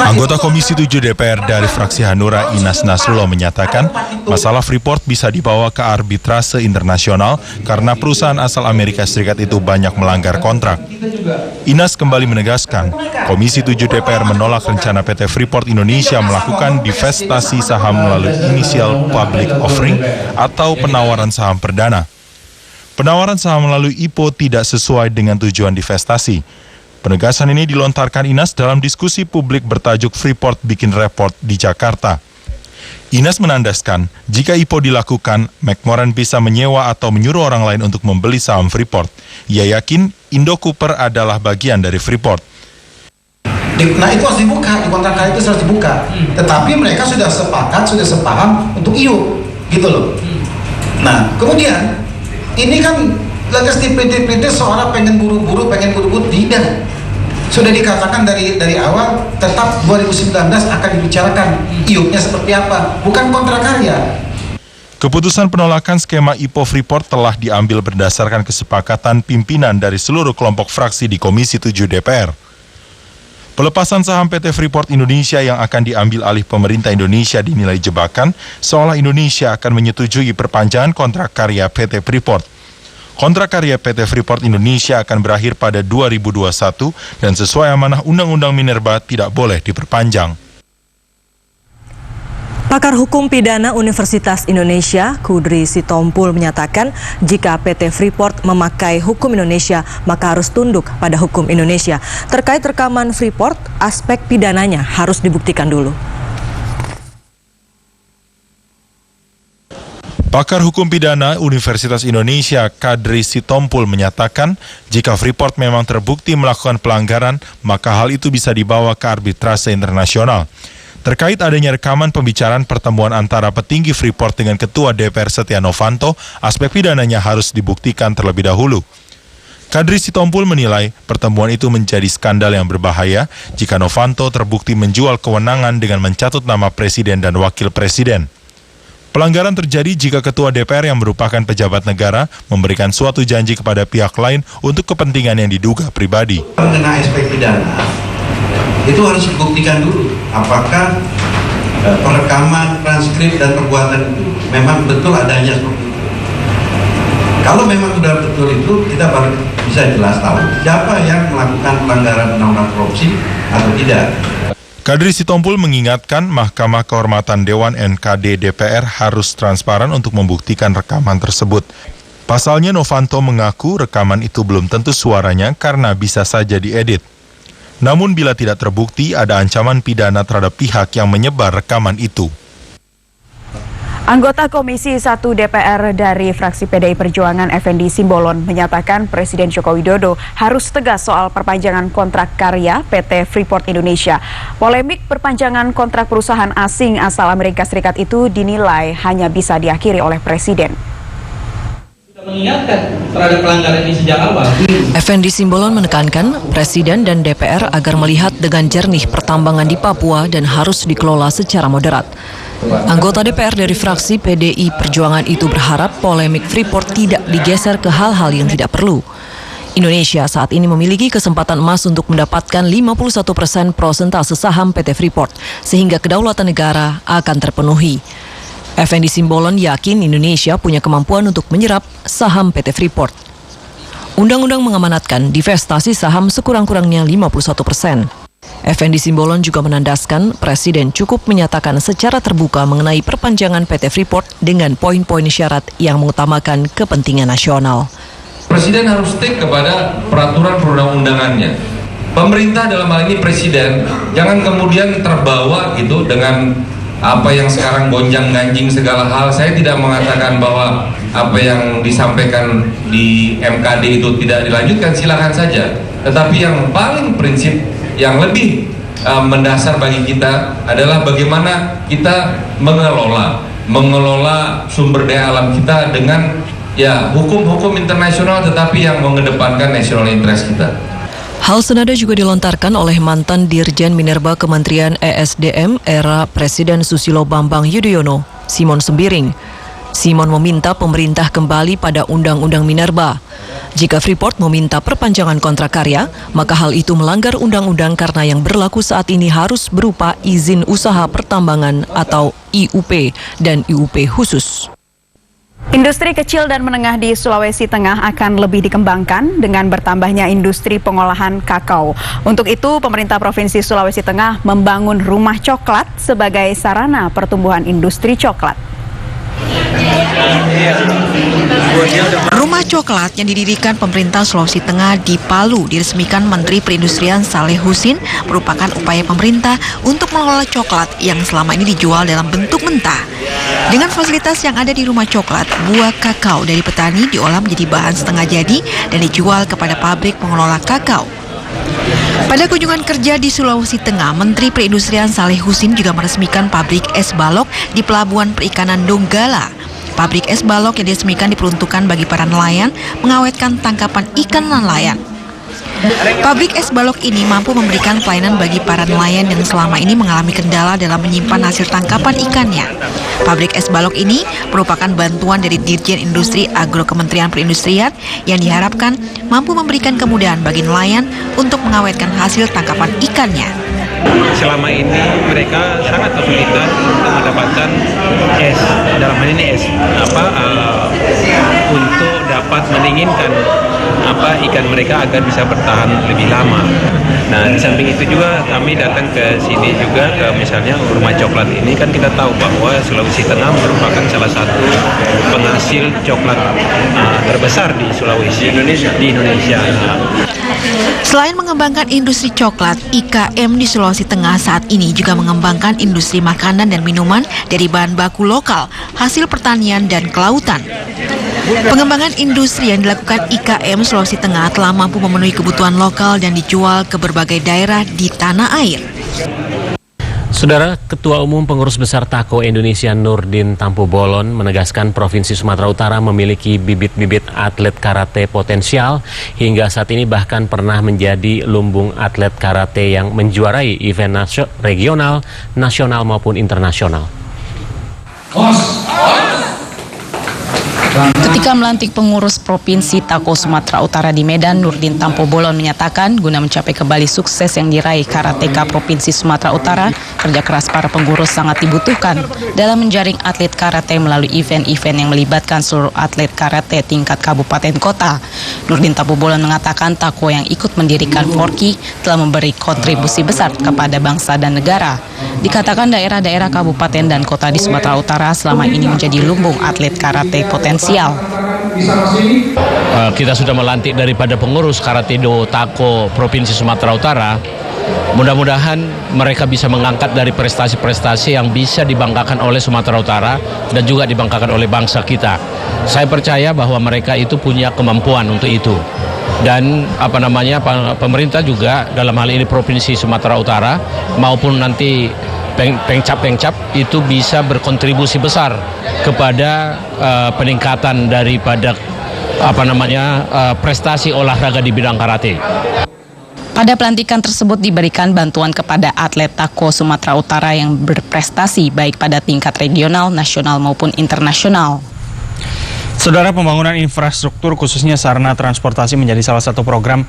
Anggota Komisi 7 DPR dari fraksi Hanura Inas Nasrullah menyatakan masalah Freeport bisa dibawa ke arbitrase internasional karena perusahaan asal Amerika Serikat itu banyak melanggar kontrak. Inas kembali menegaskan, Komisi 7 DPR menolak rencana PT Freeport Indonesia melakukan divestasi saham melalui initial public offering atau penawaran saham perdana. Penawaran saham melalui IPO tidak sesuai dengan tujuan divestasi. Penegasan ini dilontarkan Inas dalam diskusi publik bertajuk Freeport Bikin Report di Jakarta. Inas menandaskan, jika IPO dilakukan, McMoran bisa menyewa atau menyuruh orang lain untuk membeli saham Freeport. Ia yakin Indo Cooper adalah bagian dari Freeport. Nah itu harus dibuka, di kontrak karya itu harus dibuka. Tetapi mereka sudah sepakat, sudah sepaham untuk IU, gitu loh. Nah kemudian, ini kan lantas dipilih-pilih seorang pengen buru-buru, tidak. Sudah dikatakan dari awal, tetap 2019 akan dibicarakan IUP-nya seperti apa, bukan kontrak karya. Keputusan penolakan skema IPO Freeport telah diambil berdasarkan kesepakatan pimpinan dari seluruh kelompok fraksi di Komisi 7 DPR. Pelepasan saham PT Freeport Indonesia yang akan diambil alih pemerintah Indonesia dinilai jebakan, seolah Indonesia akan menyetujui perpanjangan kontrak karya PT Freeport. Kontrak karya PT Freeport Indonesia akan berakhir pada 2021 dan sesuai amanah Undang-Undang Minerba tidak boleh diperpanjang. Pakar Hukum Pidana Universitas Indonesia, Kudri Sitompul menyatakan jika PT Freeport memakai hukum Indonesia, maka harus tunduk pada hukum Indonesia. Terkait rekaman Freeport, aspek pidananya harus dibuktikan dulu. Pakar Hukum Pidana Universitas Indonesia, Kudri Sitompul menyatakan jika Freeport memang terbukti melakukan pelanggaran, maka hal itu bisa dibawa ke arbitrase internasional. Terkait adanya rekaman pembicaraan pertemuan antara petinggi Freeport dengan Ketua DPR Setia Novanto, aspek pidananya harus dibuktikan terlebih dahulu. Kudri Sitompul menilai pertemuan itu menjadi skandal yang berbahaya jika Novanto terbukti menjual kewenangan dengan mencatut nama Presiden dan Wakil Presiden. Pelanggaran terjadi jika Ketua DPR yang merupakan pejabat negara memberikan suatu janji kepada pihak lain untuk kepentingan yang diduga pribadi. Mengenai aspek pidana, itu harus dibuktikan dulu apakah perekaman, transkrip, dan perbuatan itu memang betul adanya seperti itu. Kalau memang sudah betul itu, kita baru bisa jelas tahu siapa yang melakukan pelanggaran undang-undang korupsi atau tidak. Kudri Sitompul mengingatkan Mahkamah Kehormatan Dewan NKD DPR harus transparan untuk membuktikan rekaman tersebut. Pasalnya Novanto mengaku rekaman itu belum tentu suaranya karena bisa saja diedit. Namun bila tidak terbukti, ada ancaman pidana terhadap pihak yang menyebar rekaman itu. Anggota Komisi 1 DPR dari fraksi PDI Perjuangan Effendi Simbolon menyatakan Presiden Joko Widodo harus tegas soal perpanjangan kontrak karya PT Freeport Indonesia. Polemik perpanjangan kontrak perusahaan asing asal Amerika Serikat itu dinilai hanya bisa diakhiri oleh Presiden. Mengingatkan terhadap pelanggaran ini sejak awal. Effendi Simbolon menekankan Presiden dan DPR agar melihat dengan jernih pertambangan di Papua dan harus dikelola secara moderat. Anggota DPR dari fraksi PDI Perjuangan itu berharap polemik Freeport tidak digeser ke hal-hal yang tidak perlu. Indonesia saat ini memiliki kesempatan emas untuk mendapatkan 51% prosentase saham PT Freeport, sehingga kedaulatan negara akan terpenuhi. Effendi Simbolon yakin Indonesia punya kemampuan untuk menyerap saham PT Freeport. Undang-undang mengamanatkan divestasi saham sekurang-kurangnya 51%. Effendi Simbolon juga menandaskan Presiden cukup menyatakan secara terbuka mengenai perpanjangan PT Freeport dengan poin-poin syarat yang mengutamakan kepentingan nasional. Presiden harus stick kepada peraturan perundang-undangannya. Pemerintah dalam hal ini Presiden jangan kemudian terbawa gitu dengan apa yang sekarang gonjang-ganjing segala hal. Saya tidak mengatakan bahwa apa yang disampaikan di MKD itu tidak dilanjutkan, silakan saja. Tetapi yang paling prinsip yang lebih mendasar bagi kita adalah bagaimana kita mengelola sumber daya alam kita dengan hukum-hukum internasional tetapi yang mengedepankan national interest kita. Hal senada juga dilontarkan oleh mantan Dirjen Minerba Kementerian ESDM era Presiden Susilo Bambang Yudhoyono, Simon Sembiring. Simon meminta pemerintah kembali pada Undang-Undang Minerba. Jika Freeport meminta perpanjangan kontrak karya, maka hal itu melanggar undang-undang karena yang berlaku saat ini harus berupa izin usaha pertambangan atau IUP dan IUP khusus. Industri kecil dan menengah di Sulawesi Tengah akan lebih dikembangkan dengan bertambahnya industri pengolahan kakao. Untuk itu, pemerintah Provinsi Sulawesi Tengah membangun rumah coklat sebagai sarana pertumbuhan industri coklat. Rumah coklat yang didirikan pemerintah Sulawesi Tengah di Palu diresmikan Menteri Perindustrian Saleh Husin merupakan upaya pemerintah untuk mengelola coklat yang selama ini dijual dalam bentuk mentah. Dengan fasilitas yang ada di rumah coklat, buah kakao dari petani diolah menjadi bahan setengah jadi dan dijual kepada pabrik pengelola kakao. Pada kunjungan kerja di Sulawesi Tengah, Menteri Perindustrian Saleh Husin juga meresmikan pabrik es balok di Pelabuhan Perikanan Donggala. Pabrik es balok yang diresmikan diperuntukkan bagi para nelayan mengawetkan tangkapan ikan nelayan. Pabrik es balok ini mampu memberikan pelayanan bagi para nelayan yang selama ini mengalami kendala dalam menyimpan hasil tangkapan ikannya. Pabrik es balok ini merupakan bantuan dari Dirjen Industri Agro Kementerian Perindustrian yang diharapkan mampu memberikan kemudahan bagi nelayan untuk mengawetkan hasil tangkapan ikannya. Selama ini mereka sangat kesulitan untuk mendapatkan es, dalam hal ini es untuk dapat mendinginkan ikan mereka agar bisa bertahan lebih lama. Nah, di samping itu juga kami datang ke sini juga ke misalnya rumah coklat ini, kan kita tahu bahwa Sulawesi Tengah merupakan salah satu penghasil coklat terbesar di Sulawesi di Indonesia. Selain mengembangkan industri coklat, IKM di Sulawesi Tengah saat ini juga mengembangkan industri makanan dan minuman dari bahan baku lokal, hasil pertanian dan kelautan. Pengembangan industri yang dilakukan IKM Sulawesi Tengah telah mampu memenuhi kebutuhan lokal dan dijual ke berbagai daerah di tanah air. Saudara, Ketua Umum Pengurus Besar Tako Indonesia Nurdin Tampu-Bolon menegaskan Provinsi Sumatera Utara memiliki bibit-bibit atlet karate potensial. Hingga saat ini bahkan pernah menjadi lumbung atlet karate yang menjuarai event regional, nasional maupun internasional. Ketika melantik pengurus Provinsi Tako Sumatera Utara di Medan, Nurdin Tampu-Bolon menyatakan guna mencapai kembali sukses yang diraih karateka Provinsi Sumatera Utara, kerja keras para pengurus sangat dibutuhkan dalam menjaring atlet karate melalui event-event yang melibatkan seluruh atlet karate tingkat kabupaten kota. Nurdin Tampu-Bolon mengatakan Tako yang ikut mendirikan Forky telah memberi kontribusi besar kepada bangsa dan negara. Dikatakan daerah-daerah kabupaten dan kota di Sumatera Utara selama ini menjadi lumbung atlet karate potensial. Kita sudah melantik daripada pengurus Karate Do Tako Provinsi Sumatera Utara. Mudah-mudahan mereka bisa mengangkat dari prestasi-prestasi yang bisa dibanggakan oleh Sumatera Utara dan juga dibanggakan oleh bangsa kita. Saya percaya bahwa mereka itu punya kemampuan untuk itu. Dan pemerintah juga dalam hal ini Provinsi Sumatera Utara maupun nanti Pengcap itu bisa berkontribusi besar kepada peningkatan daripada prestasi olahraga di bidang karate. Pada pelantikan tersebut diberikan bantuan kepada atlet Tako Sumatera Utara yang berprestasi baik pada tingkat regional, nasional maupun internasional. Saudara, pembangunan infrastruktur khususnya sarana transportasi menjadi salah satu program